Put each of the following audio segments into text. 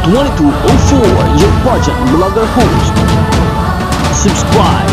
Nel2204, your pageant vlogger host. Subscribe!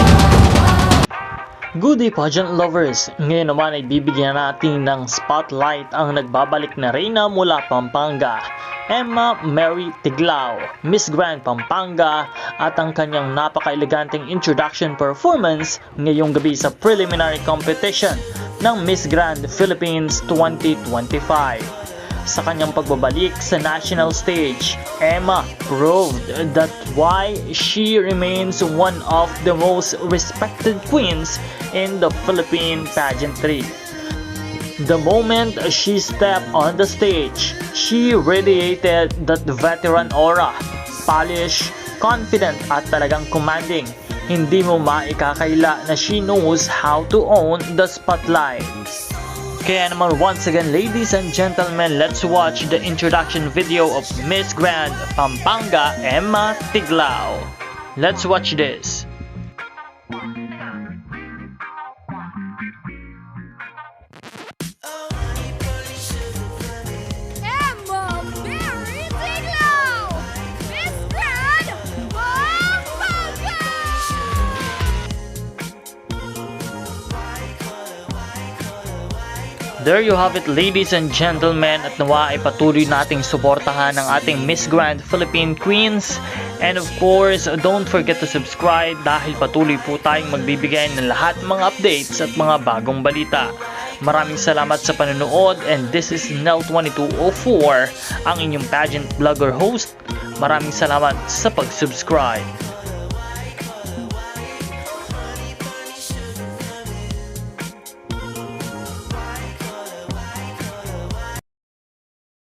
Good day pageant lovers! Ngayon naman ay bibigyan natin ng spotlight ang nagbabalik na reyna mula Pampanga, Emma Mary Tiglao, Miss Grand Pampanga, at ang kanyang napaka-eleganteng introduction performance ngayong gabi sa preliminary competition ng Miss Grand Philippines 2025. Sa kanyang pagbabalik sa national stage, Emma proved that why she remains one of the most respected queens in the Philippine pageantry. The moment she stepped on the stage, she radiated that veteran aura, polished, confident at talagang commanding. Hindi mo maikakaila na she knows how to own the spotlight. Kaya naman once again, ladies and gentlemen, let's watch the introduction video of Miss Grand Pampanga, Emma Tiglao. Let's watch this. Emma Mary Tiglao, Miss Grand Pampanga! There you have it, ladies and gentlemen, at nawa ay patuloy nating suportahan ang ating Miss Grand Philippine Queens. And of course, don't forget to subscribe dahil patuloy po tayong magbibigay ng lahat mga updates at mga bagong balita. Maraming salamat sa panonood, and this is Nel2204, ang inyong pageant vlogger host. Maraming salamat sa pag-subscribe.